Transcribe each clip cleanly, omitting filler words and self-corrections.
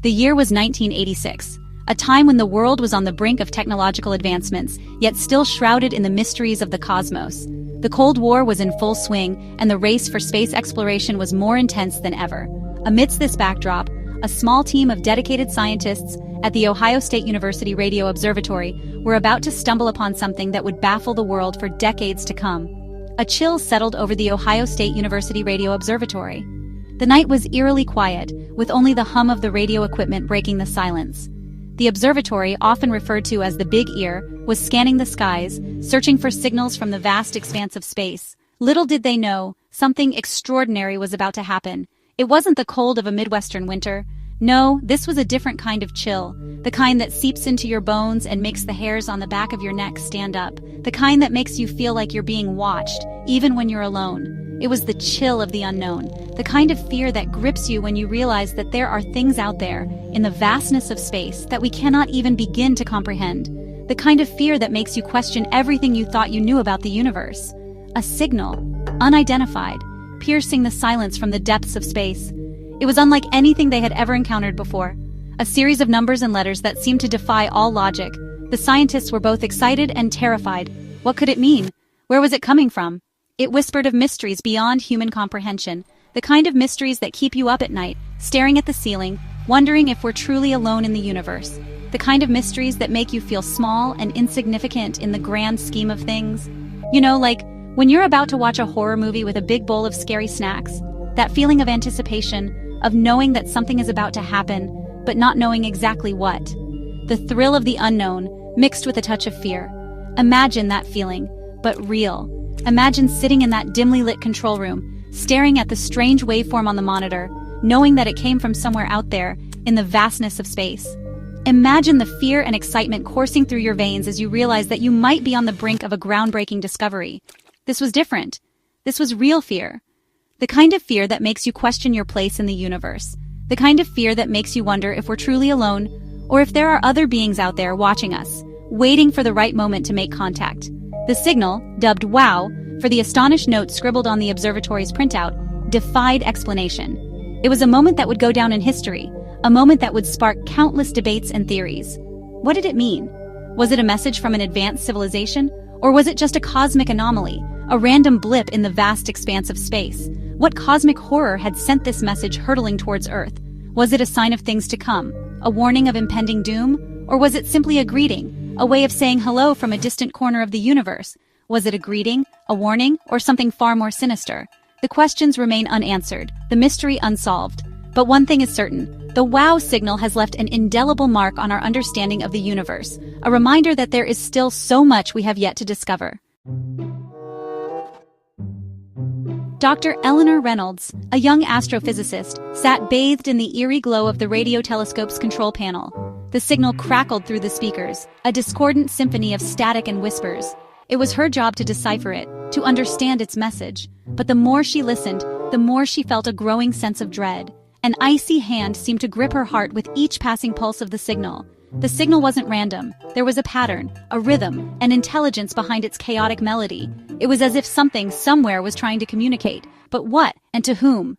The year was 1986, a time when the world was on the brink of technological advancements, yet still shrouded in the mysteries of the cosmos. The Cold War was in full swing, and the race for space exploration was more intense than ever. Amidst this backdrop, a small team of dedicated scientists at the Ohio State University Radio Observatory were about to stumble upon something that would baffle the world for decades to come. A chill settled over the Ohio State University Radio Observatory. The night was eerily quiet, with only the hum of the radio equipment breaking the silence. The observatory, often referred to as the Big Ear, was scanning the skies, searching for signals from the vast expanse of space. Little did they know, something extraordinary was about to happen. It wasn't the cold of a Midwestern winter. No, this was a different kind of chill, the kind that seeps into your bones and makes the hairs on the back of your neck stand up, the kind that makes you feel like you're being watched, even when you're alone. It was the chill of the unknown, the kind of fear that grips you when you realize that there are things out there, in the vastness of space, that we cannot even begin to comprehend. The kind of fear that makes you question everything you thought you knew about the universe. A signal, unidentified, piercing the silence from the depths of space. It was unlike anything they had ever encountered before. A series of numbers and letters that seemed to defy all logic. The scientists were both excited and terrified. What could it mean? Where was it coming from? It whispered of mysteries beyond human comprehension, the kind of mysteries that keep you up at night, staring at the ceiling, wondering if we're truly alone in the universe. The kind of mysteries that make you feel small and insignificant in the grand scheme of things. You know, like when you're about to watch a horror movie with a big bowl of scary snacks, that feeling of anticipation, of knowing that something is about to happen, but not knowing exactly what. The thrill of the unknown, mixed with a touch of fear. Imagine that feeling, but real. Imagine sitting in that dimly lit control room, staring at the strange waveform on the monitor, knowing that it came from somewhere out there, in the vastness of space. Imagine the fear and excitement coursing through your veins as you realize that you might be on the brink of a groundbreaking discovery. This was different. This was real fear. The kind of fear that makes you question your place in the universe. The kind of fear that makes you wonder if we're truly alone, or if there are other beings out there watching us, waiting for the right moment to make contact. The signal, dubbed WOW, for the astonished notes scribbled on the observatory's printout, defied explanation. It was a moment that would go down in history, a moment that would spark countless debates and theories. What did it mean? Was it a message from an advanced civilization? Or was it just a cosmic anomaly, a random blip in the vast expanse of space? What cosmic horror had sent this message hurtling towards Earth? Was it a sign of things to come, a warning of impending doom? Or was it simply a greeting? A way of saying hello from a distant corner of the universe? Was it a greeting, a warning, or something far more sinister? The questions remain unanswered, the mystery unsolved. But one thing is certain, the WOW signal has left an indelible mark on our understanding of the universe, a reminder that there is still so much we have yet to discover. Dr. Eleanor Reynolds, a young astrophysicist, sat bathed in the eerie glow of the radio telescope's control panel. The signal crackled through the speakers, a discordant symphony of static and whispers. It was her job to decipher it, to understand its message. But the more she listened, the more she felt a growing sense of dread. An icy hand seemed to grip her heart with each passing pulse of the signal. The signal wasn't random. There was a pattern, a rhythm, an intelligence behind its chaotic melody. It was as if something somewhere was trying to communicate. But what, and to whom?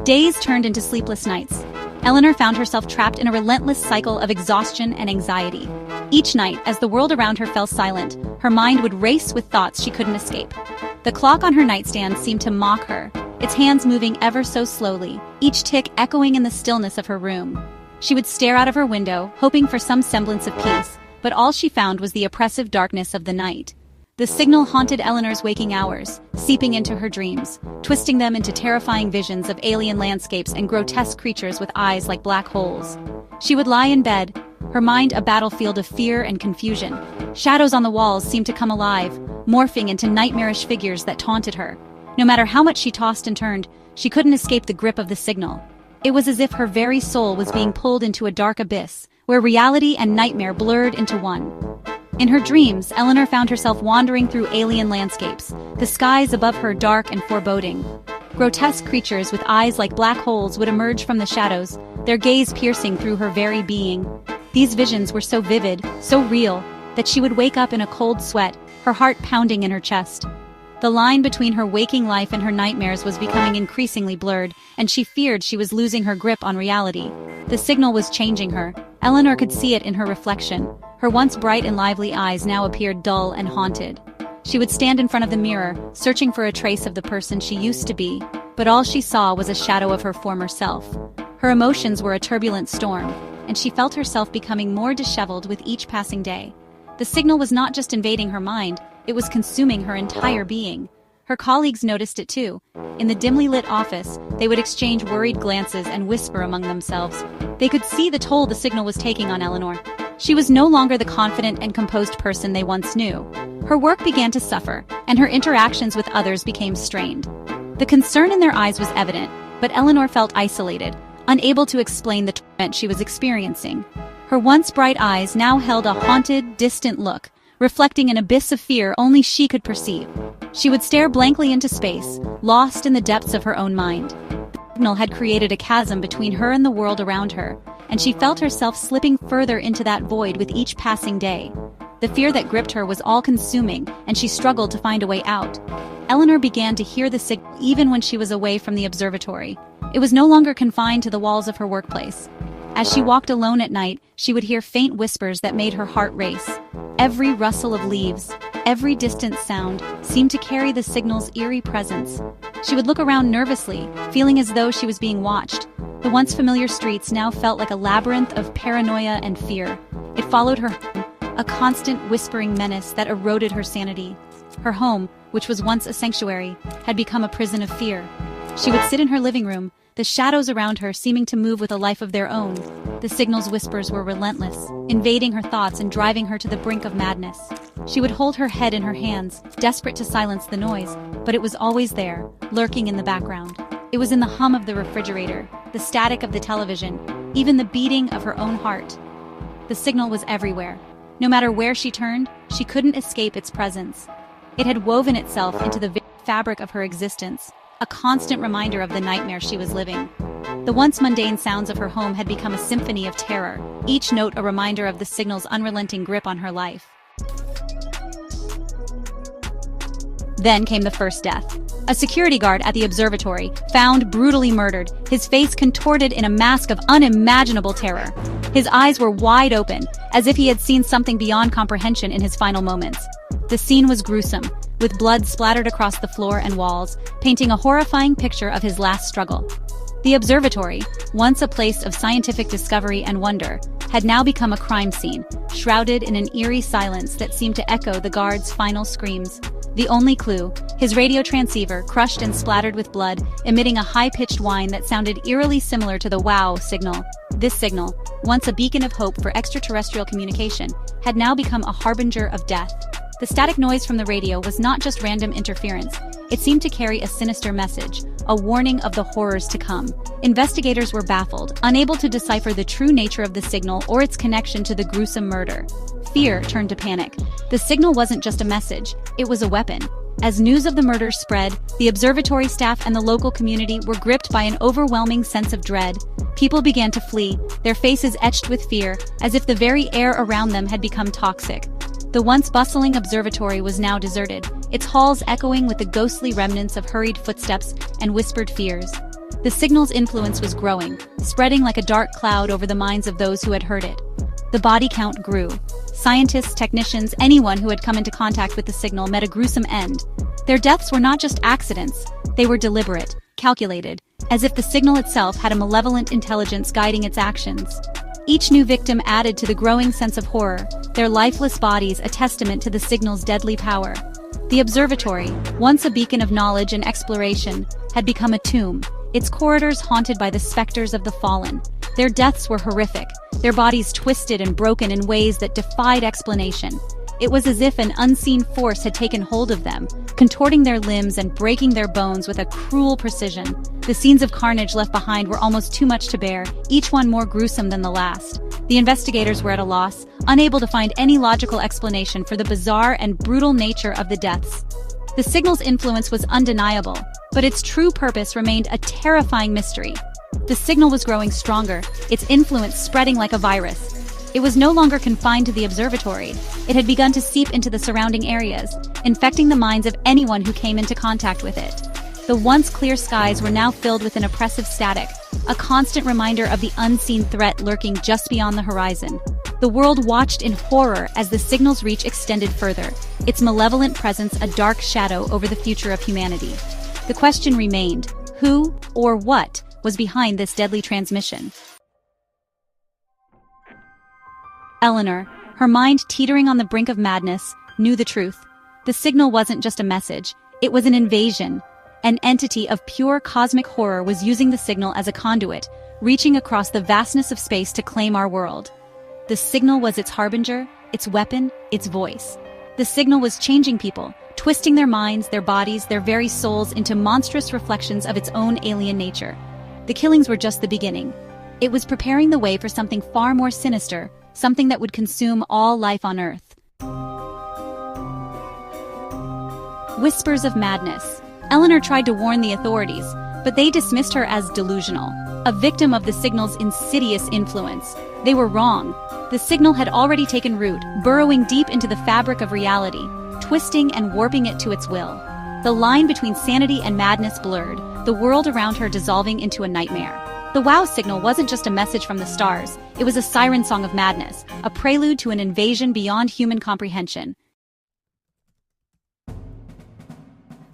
Days turned into sleepless nights. Eleanor found herself trapped in a relentless cycle of exhaustion and anxiety. Each night, as the world around her fell silent, her mind would race with thoughts she couldn't escape. The clock on her nightstand seemed to mock her, its hands moving ever so slowly, each tick echoing in the stillness of her room. She would stare out of her window, hoping for some semblance of peace, but all she found was the oppressive darkness of the night. The signal haunted Eleanor's waking hours, seeping into her dreams, twisting them into terrifying visions of alien landscapes and grotesque creatures with eyes like black holes. She would lie in bed, her mind a battlefield of fear and confusion. Shadows on the walls seemed to come alive, morphing into nightmarish figures that taunted her. No matter how much she tossed and turned, she couldn't escape the grip of the signal. It was as if her very soul was being pulled into a dark abyss, where reality and nightmare blurred into one. In her dreams, Eleanor found herself wandering through alien landscapes, the skies above her dark and foreboding. Grotesque creatures with eyes like black holes would emerge from the shadows, their gaze piercing through her very being. These visions were so vivid, so real, that she would wake up in a cold sweat, her heart pounding in her chest. The line between her waking life and her nightmares was becoming increasingly blurred, and she feared she was losing her grip on reality. The signal was changing her. Eleanor could see it in her reflection. Her once bright and lively eyes now appeared dull and haunted. She would stand in front of the mirror, searching for a trace of the person she used to be, but all she saw was a shadow of her former self. Her emotions were a turbulent storm, and she felt herself becoming more disheveled with each passing day. The signal was not just invading her mind, it was consuming her entire being. Her colleagues noticed it too. In the dimly lit office, they would exchange worried glances and whisper among themselves. They could see the toll the signal was taking on Eleanor. She was no longer the confident and composed person they once knew. Her work began to suffer, and her interactions with others became strained. The concern in their eyes was evident, but Eleanor felt isolated, unable to explain the torment she was experiencing. Her once bright eyes now held a haunted, distant look, reflecting an abyss of fear only she could perceive. She would stare blankly into space, lost in the depths of her own mind. The signal had created a chasm between her and the world around her, and she felt herself slipping further into that void with each passing day. The fear that gripped her was all-consuming, and she struggled to find a way out. Eleanor began to hear the signal even when she was away from the observatory. It was no longer confined to the walls of her workplace. As she walked alone at night, she would hear faint whispers that made her heart race. Every rustle of leaves, every distant sound, seemed to carry the signal's eerie presence. She would look around nervously, feeling as though she was being watched. The once familiar streets now felt like a labyrinth of paranoia and fear. It followed her home, a constant whispering menace that eroded her sanity. Her home, which was once a sanctuary, had become a prison of fear. She would sit in her living room, the shadows around her seeming to move with a life of their own. The signal's whispers were relentless, invading her thoughts and driving her to the brink of madness. She would hold her head in her hands, desperate to silence the noise, but it was always there, lurking in the background. It was in the hum of the refrigerator, the static of the television, even the beating of her own heart. The signal was everywhere. No matter where she turned, she couldn't escape its presence. It had woven itself into the very fabric of her existence, a constant reminder of the nightmare she was living. The once mundane sounds of her home had become a symphony of terror, each note a reminder of the signal's unrelenting grip on her life. Then came the first death. A security guard at the observatory, found brutally murdered, his face contorted in a mask of unimaginable terror. His eyes were wide open, as if he had seen something beyond comprehension in his final moments. The scene was gruesome, with blood splattered across the floor and walls, painting a horrifying picture of his last struggle. The observatory, once a place of scientific discovery and wonder, had now become a crime scene, shrouded in an eerie silence that seemed to echo the guard's final screams. The only clue, his radio transceiver, crushed and splattered with blood, emitting a high-pitched whine that sounded eerily similar to the WOW signal. This signal, once a beacon of hope for extraterrestrial communication, had now become a harbinger of death. The static noise from the radio was not just random interference. It seemed to carry a sinister message, a warning of the horrors to come. Investigators were baffled, unable to decipher the true nature of the signal or its connection to the gruesome murder. Fear turned to panic. The signal wasn't just a message, it was a weapon. As news of the murder spread, the observatory staff and the local community were gripped by an overwhelming sense of dread. People began to flee, their faces etched with fear, as if the very air around them had become toxic. The once bustling observatory was now deserted, its halls echoing with the ghostly remnants of hurried footsteps and whispered fears. The signal's influence was growing, spreading like a dark cloud over the minds of those who had heard it. The body count grew. Scientists, technicians, anyone who had come into contact with the signal met a gruesome end. Their deaths were not just accidents, they were deliberate, calculated, as if the signal itself had a malevolent intelligence guiding its actions. Each new victim added to the growing sense of horror, their lifeless bodies a testament to the signal's deadly power. The observatory, once a beacon of knowledge and exploration, had become a tomb, its corridors haunted by the specters of the fallen. Their deaths were horrific, their bodies twisted and broken in ways that defied explanation. It was as if an unseen force had taken hold of them, contorting their limbs and breaking their bones with a cruel precision. The scenes of carnage left behind were almost too much to bear, each one more gruesome than the last. The investigators were at a loss, unable to find any logical explanation for the bizarre and brutal nature of the deaths. The signal's influence was undeniable, but its true purpose remained a terrifying mystery. The signal was growing stronger, its influence spreading like a virus. It was no longer confined to the observatory. It had begun to seep into the surrounding areas, infecting the minds of anyone who came into contact with it. The once clear skies were now filled with an oppressive static, a constant reminder of the unseen threat lurking just beyond the horizon. The world watched in horror as the signal's reach extended further, its malevolent presence a dark shadow over the future of humanity. The question remained, who, or what, was behind this deadly transmission? Eleanor, her mind teetering on the brink of madness, knew the truth. The signal wasn't just a message, it was an invasion. An entity of pure cosmic horror was using the signal as a conduit, reaching across the vastness of space to claim our world. The signal was its harbinger, its weapon, its voice. The signal was changing people, twisting their minds, their bodies, their very souls into monstrous reflections of its own alien nature. The killings were just the beginning. It was preparing the way for something far more sinister, something that would consume all life on Earth. Whispers of madness. Eleanor tried to warn the authorities, but they dismissed her as delusional, a victim of the signal's insidious influence. They were wrong. The signal had already taken root, burrowing deep into the fabric of reality, twisting and warping it to its will. The line between sanity and madness blurred, the world around her dissolving into a nightmare. The WOW signal wasn't just a message from the stars, it was a siren song of madness, a prelude to an invasion beyond human comprehension.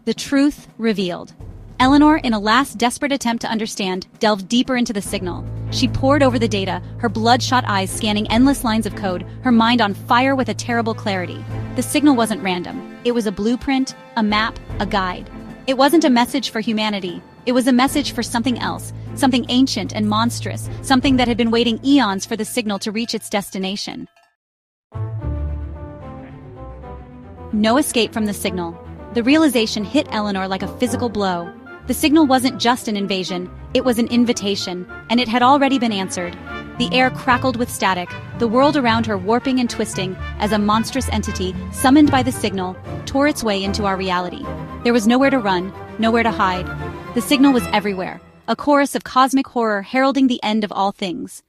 The truth revealed. Eleanor, in a last desperate attempt to understand, delved deeper into the signal. She pored over the data, her bloodshot eyes scanning endless lines of code, her mind on fire with a terrible clarity. The signal wasn't random. It was a blueprint, a map, a guide. It wasn't a message for humanity. It was a message for something else, something ancient and monstrous, something that had been waiting eons for the signal to reach its destination. No escape from the signal. The realization hit Eleanor like a physical blow. The signal wasn't just an invasion, it was an invitation, and it had already been answered. The air crackled with static, the world around her warping and twisting, as a monstrous entity, summoned by the signal, tore its way into our reality. There was nowhere to run, nowhere to hide. The signal was everywhere, a chorus of cosmic horror heralding the end of all things.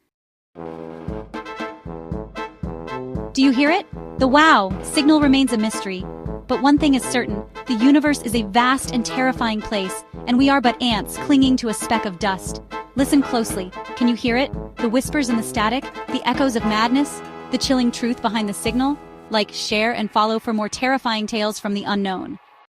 Do you hear it? The WOW signal remains a mystery. But one thing is certain, the universe is a vast and terrifying place, and we are but ants clinging to a speck of dust. Listen closely. Can you hear it? The whispers in the static, the echoes of madness, the chilling truth behind the signal? Like, share, and follow for more terrifying tales from the unknown.